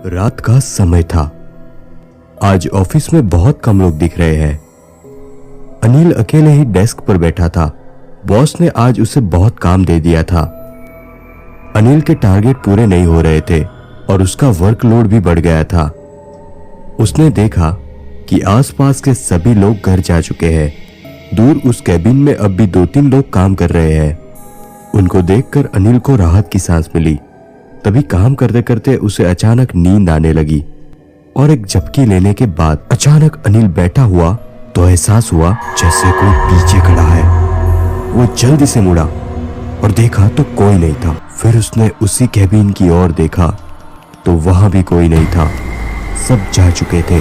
रात का समय था। आज ऑफिस में बहुत कम लोग दिख रहे हैं। अनिल अकेले ही डेस्क पर बैठा था। बॉस ने आज उसे बहुत काम दे दिया था। अनिल के टारगेट पूरे नहीं हो रहे थे और उसका वर्कलोड भी बढ़ गया था। उसने देखा कि आसपास के सभी लोग घर जा चुके हैं। दूर उस कैबिन में अब भी 2-3 लोग काम कर रहे हैं। उनको देखकर अनिल को राहत की सांस मिली। तभी काम करते करते उसे अचानक नींद आने लगी और एक झपकी लेने के बाद अचानक अनिल बैठा हुआ तो एहसास हुआ जैसे कोई पीछे खड़ा है। वो जल्दी से मुड़ा और देखा तो कोई नहीं था। फिर उसने उसी कैबिन की ओर देखा तो वहां भी कोई नहीं था। सब जा चुके थे।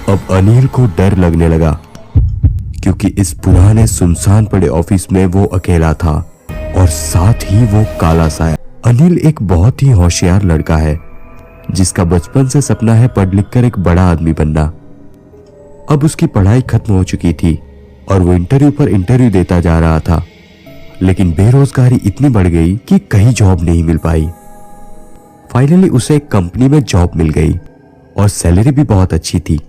अब अनिल को डर लगने लगा क्योंकि इस पुराने सुनसान पड़े ऑफिस में वो अकेला था और साथ ही वो काला साया। अनिल एक बहुत ही होशियार लड़का है जिसका बचपन से सपना है पढ़ लिख कर एक बड़ा आदमी बनना। अब उसकी पढ़ाई खत्म हो चुकी थी और वो इंटरव्यू पर इंटरव्यू देता जा रहा था, लेकिन बेरोजगारी इतनी बढ़ गई कि कहीं जॉब नहीं मिल पाई। फाइनली उसे एक कंपनी में जॉब मिल गई और सैलरी भी बहुत अच्छी थी।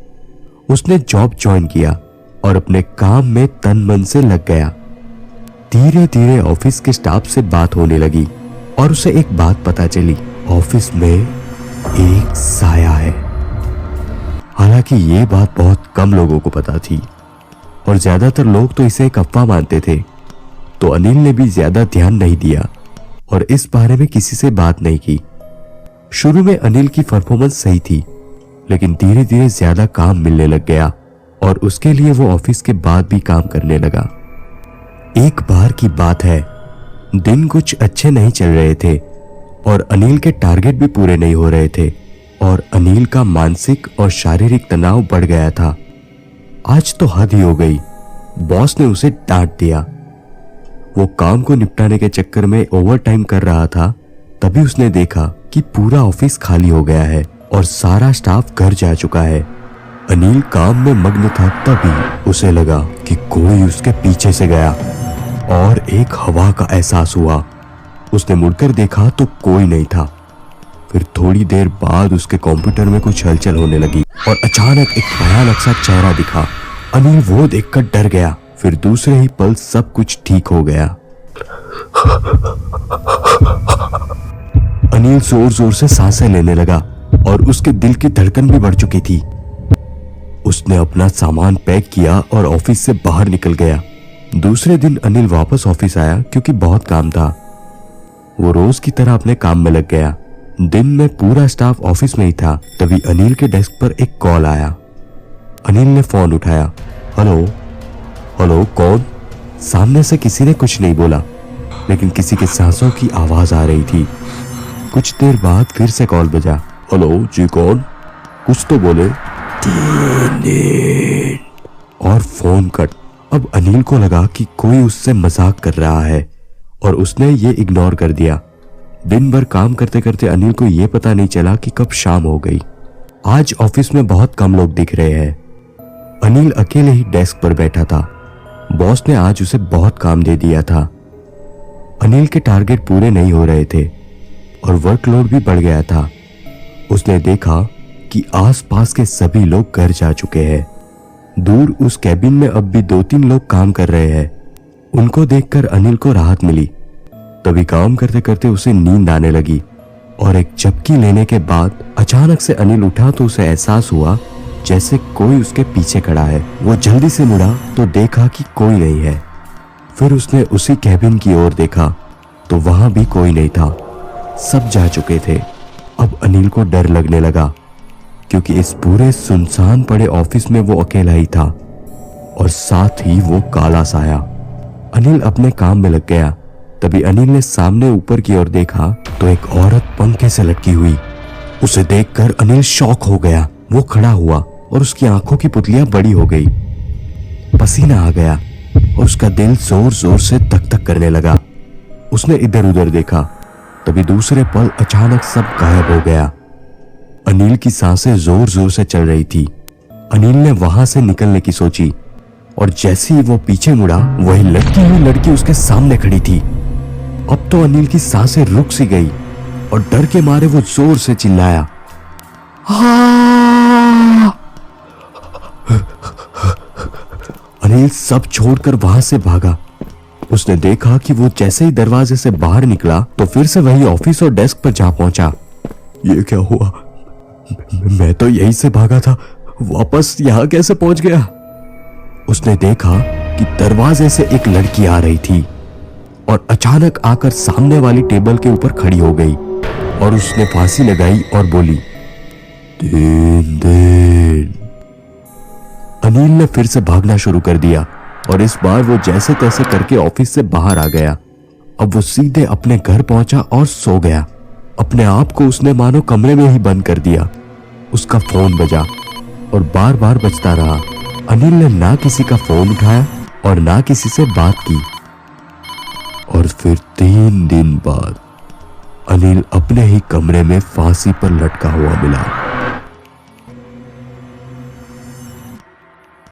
उसने जॉब ज्वाइन किया और अपने काम में तन मन से लग गया। धीरे धीरे ऑफिस के स्टाफ से बात होने लगी और उसे एक बात पता चली, ऑफिस में एक साया है। हालांकि ये बात बहुत कम लोगों को पता थी और ज्यादातर लोग तो इसे एक अफवाह मानते थे। तो अनिल ने भी ज्यादा ध्यान नहीं दिया और इस बारे में किसी से बात नहीं की। शुरू में अनिल की परफॉर्मेंस सही थी, लेकिन धीरे धीरे ज्यादा काम मिलने लग गया और उसके लिए वो ऑफिस के बाद भी काम करने लगा। एक बार की बात है, दिन कुछ अच्छे नहीं चल रहे थे और अनिल के टारगेट भी पूरे नहीं हो रहे थे और अनिल का मानसिक और शारीरिक तनाव बढ़ गया था। आज तो हद ही हो गई। बॉस ने उसे डांट दिया। वो काम को निपटाने के चक्कर में ओवरटाइम कर रहा था। तभी उसने देखा कि पूरा ऑफिस खाली हो गया है और सारा स्टाफ घर जा चुका है। अनिल काम में मग्न था। तभी उसे लगा कि कोई उसके पीछे से गया और एक हवा का एहसास हुआ। उसने मुड़कर देखा तो कोई नहीं था। फिर थोड़ी देर बाद उसके कंप्यूटर में कुछ हलचल होने लगी और अचानक एक भयानक सा चेहरा दिखा। अनिल वो देखकर डर गया। फिर दूसरे ही पल सब कुछ ठीक हो गया। अनिल जोर जोर से सांसें लेने लगा और उसके दिल की धड़कन भी बढ़ चुकी थी। उसने अपना सामान पैक किया और ऑफिस से बाहर निकल गया। दूसरे दिन अनिल वापस ऑफिस आया क्योंकि बहुत काम था। वो रोज की तरह अपने काम में लग गया। दिन में पूरा स्टाफ ऑफिस में ही था। तभी अनिल के डेस्क पर एक कॉल आया। अनिल ने फोन उठाया। हेलो हेलो, कौन? सामने से किसी ने कुछ नहीं बोला, लेकिन किसी के सांसों की आवाज आ रही थी। कुछ देर बाद फिर से कॉल बजा। हेलो जी, कौन? कुछ तो बोले। और फोन कट। अब अनिल को लगा कि कोई उससे मजाक कर रहा है और उसने ये इग्नोर कर दिया। दिन भर काम करते करते अनिल को ये पता नहीं चला कि कब शाम हो गई। आज ऑफिस में बहुत कम लोग दिख रहे हैं। अनिल अकेले ही डेस्क पर बैठा था। बॉस ने आज उसे बहुत काम दे दिया था। अनिल के टारगेट पूरे नहीं हो रहे थे और वर्कलोड भी बढ़ गया था। उसने देखा कि आसपास के सभी लोग घर जा चुके हैं। दूर उस कैबिन में अब भी 2-3 लोग काम कर रहे हैं। उनको देखकर अनिल को राहत मिली। तभी काम करते करते उसे नींद आने लगी और एक झपकी लेने के बाद अचानक से अनिल उठा तो उसे एहसास हुआ जैसे कोई उसके पीछे खड़ा है। वो जल्दी से मुड़ा तो देखा कि कोई नहीं है। फिर उसने उसी कैबिन की ओर देखा तो वहां भी कोई नहीं था। सब जा चुके थे। अब अनिल को डर लगने लगा क्योंकि इस पूरे सुनसान पड़े ऑफिस में वो अकेला ही था और साथ ही वो काला साया। अनिल अपने काम में लग गया। तभी अनिल ने सामने ऊपर की ओर देखा तो एक औरत पंखे से लटकी हुई। उसे देखकर अनिल शॉक हो गया। वो खड़ा हुआ और उसकी आंखों की पुतलियां बड़ी हो गई। पसीना आ गया और उसका दिल जोर जोर से धक धक करने लगा। उसने इधर उधर देखा। तभी दूसरे पल अचानक सब गायब हो गया। अनिल की सांसें जोर जोर से चल रही थी। अनिल ने वहां से निकलने की सोची और जैसे ही वो पीछे मुड़ा वही लटकी हुई लड़की उसके सामने खड़ी थी। अब तो अनिल की सांसें रुक सी गई और डर के मारे वो जोर से चिल्लाया, "आ!" अनिल सब छोड़कर वहां से भागा। उसने देखा कि वो जैसे ही दरवाजे से बाहर निकला तो फिर से वही ऑफिस और डेस्क पर जा पहुंचा। ये क्या हुआ? मैं तो यहीं से भागा था, वापस यहां कैसे पहुंच गया? उसने देखा कि दरवाजे से एक लड़की आ रही थी और अचानक आकर सामने वाली टेबल के ऊपर खड़ी हो गई और उसने फांसी लगाई और बोली, 3 दिन। अनिल ने फिर से भागना शुरू कर दिया और इस बार वो जैसे तैसे करके ऑफिस से बाहर आ गया। अब वो सीधे अपने घर पहुंचा और सो गया। अपने आप को उसने मानो कमरे में ही बंद कर दिया। उसका फोन बजा और बार बार बजता रहा। अनिल ने ना किसी का फोन उठाया और ना किसी से बात की। और फिर 3 दिन बाद अनिल अपने ही कमरे में फांसी पर लटका हुआ मिला।